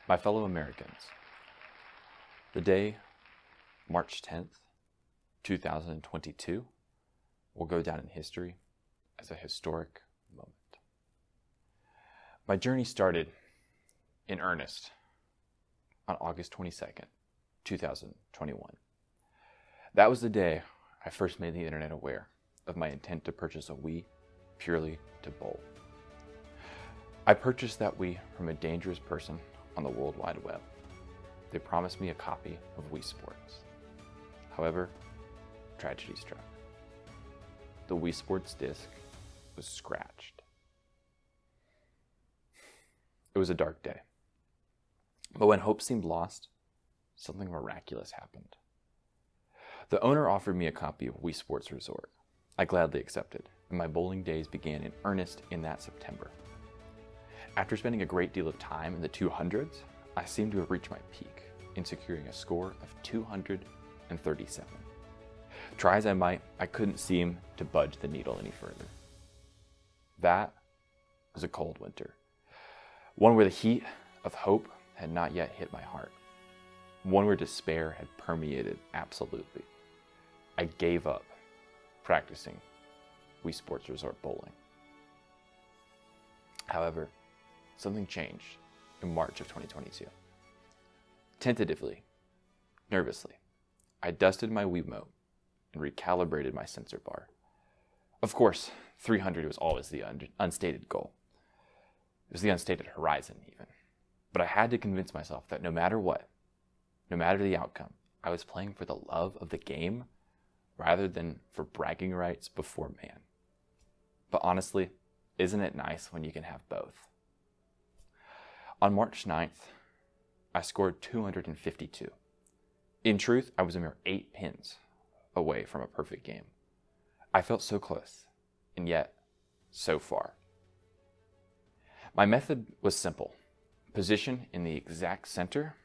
My fellow Americans, the day, March 10th, 2022, will go down in history as a historic moment. My journey started in earnest on August 22nd, 2021. That was the day I first made the internet aware of my intent to purchase a Wii purely to bowl. I purchased that Wii from a dangerous person on the World Wide Web. They promised me a copy of Wii Sports. However, tragedy struck. The Wii Sports disc was scratched. It was a dark day. But when hope seemed lost, something miraculous happened. The owner offered me a copy of Wii Sports Resort. I gladly accepted, and my bowling days began in earnest in that September. After spending a great deal of time in the 200s, I seemed to have reached my peak in securing a score of 237. Try as I might, I couldn't seem to budge the needle any further. That was a cold winter, one where the heat of hope had not yet hit my heart, one where despair had permeated absolutely. I gave up practicing Wii Sports Resort bowling. However, something changed in March of 2022. Tentatively, nervously, I dusted my Wiimote and recalibrated my sensor bar. Of course, 300 was always the unstated goal. It was the unstated horizon, even. But I had to convince myself that no matter what, no matter the outcome, I was playing for the love of the game rather than for bragging rights before man. But honestly, isn't it nice when you can have both? On March 9th, I scored 252. In truth, I was a mere 8 pins away from a perfect game. I felt so close, and yet so far. My method was simple. Position in the exact center,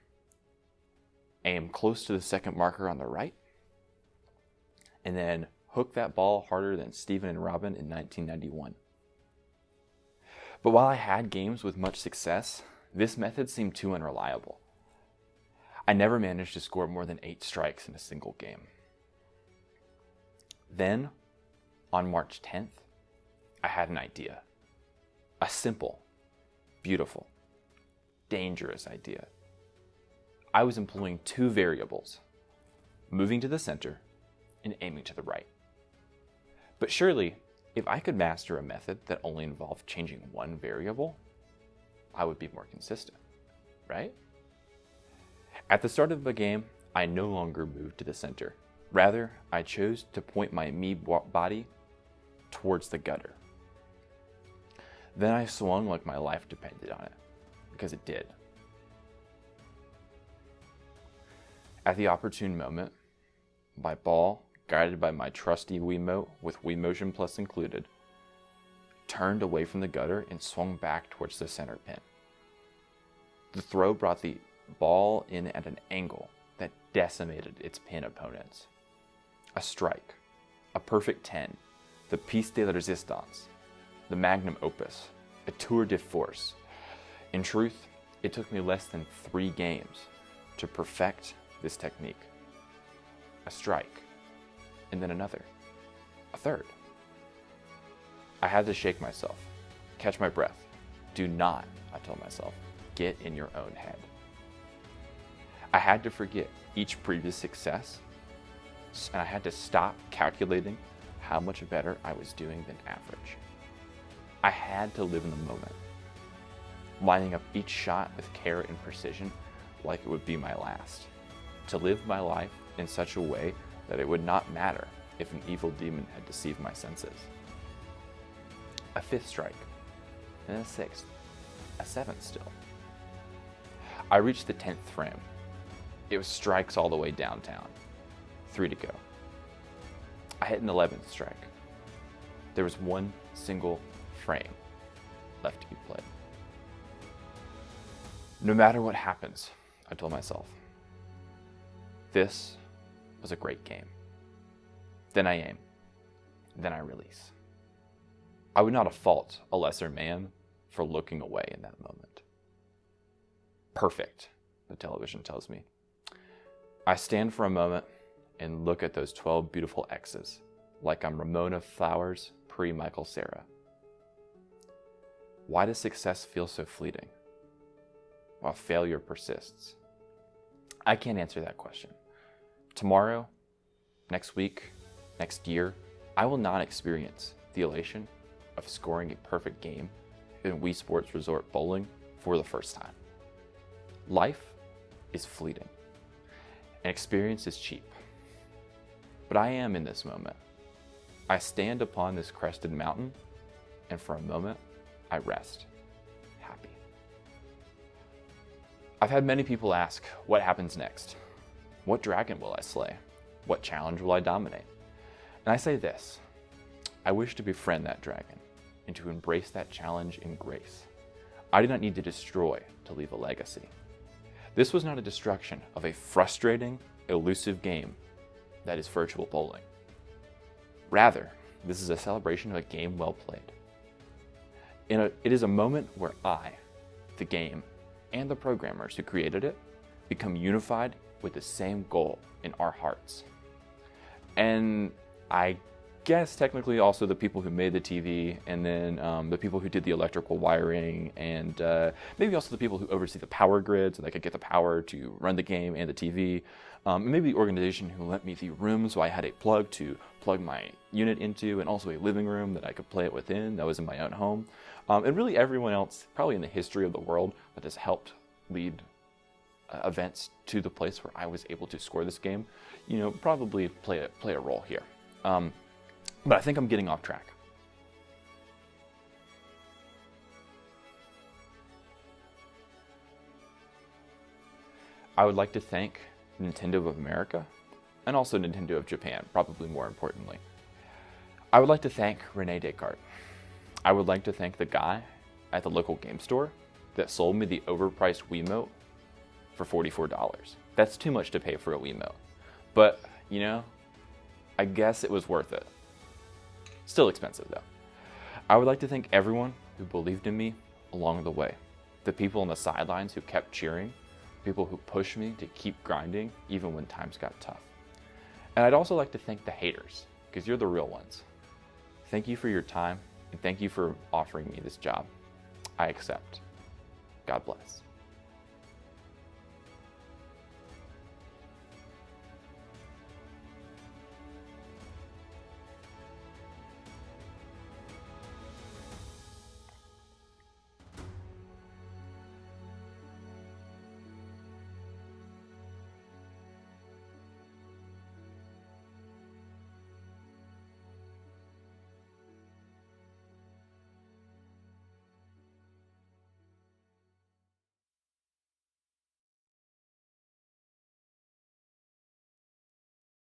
aim close to the second marker on the right, and then hook that ball harder than Steven and Robin in 1991. But while I had games with much success, this method seemed too unreliable. I never managed to score more than 8 strikes in a single game. Then, on March 10th, I had an idea. A simple, beautiful, dangerous idea. I was employing 2 variables, moving to the center and aiming to the right. But surely, if I could master a method that only involved changing one variable, I would be more consistent, right? At the start of the game, I no longer moved to the center. Rather, I chose to point my Mii body towards the gutter. Then I swung like my life depended on it, because it did. At the opportune moment, my ball, guided by my trusty Wiimote with Wii Motion Plus included, turned away from the gutter and swung back towards the center pin. The throw brought the ball in at an angle that decimated its pin opponents. A strike, a perfect 10, the piece de la resistance, the magnum opus, a tour de force. In truth, it took me less than 3 games to perfect this technique. A strike, and then another, a third. I had to shake myself, catch my breath. Do not, I told myself, get in your own head. I had to forget each previous success, and I had to stop calculating how much better I was doing than average. I had to live in the moment, lining up each shot with care and precision like it would be my last, to live my life in such a way that it would not matter if an evil demon had deceived my senses. A 5th strike, then a 6th, a 7th still. I reached the 10th frame. It was strikes all the way downtown. 3 to go. I hit an 11th strike. There was 1 single frame left to be played. No matter what happens, I told myself, this was a great game. Then I aim. Then I release. I would not have fault a lesser man for looking away in that moment. Perfect, the television tells me. I stand for a moment and look at those 12 beautiful X's, like I'm Ramona Flowers pre-Michael Cera. Why does success feel so fleeting, while failure persists? I can't answer that question. Tomorrow, next week, next year, I will not experience the elation of scoring a perfect game in Wii Sports Resort Bowling for the first time. Life is fleeting, and experience is cheap. But I am in this moment. I stand upon this crested mountain, and for a moment, I rest, happy. I've had many people ask, what happens next? What dragon will I slay? What challenge will I dominate? And I say this, I wish to befriend that dragon and to embrace that challenge in grace. I do not need to destroy to leave a legacy. This was not a destruction of a frustrating, elusive game that is virtual bowling. Rather, this is a celebration of a game well played. It is a moment where I, the game, and the programmers who created it become unified with the same goal in our hearts. And I guess technically also the people who made the TV, and then the people who did the electrical wiring, and maybe also the people who oversee the power grid so they could get the power to run the game and the TV. And maybe the organization who lent me the room so I had a plug to plug my unit into, and also a living room that I could play it within that was in my own home. And really everyone else, probably in the history of the world, that has helped lead events to the place where I was able to score this game, probably play a role here. But I think I'm getting off track. I would like to thank Nintendo of America, and also Nintendo of Japan, probably more importantly. I would like to thank Rene Descartes. I would like to thank the guy at the local game store that sold me the overpriced Wiimote for $44. That's too much to pay for a Wiimote. But, I guess it was worth it. Still expensive though. I would like to thank everyone who believed in me along the way. The people on the sidelines who kept cheering, people who pushed me to keep grinding even when times got tough. And I'd also like to thank the haters, because you're the real ones. Thank you for your time, and thank you for offering me this job. I accept. God bless.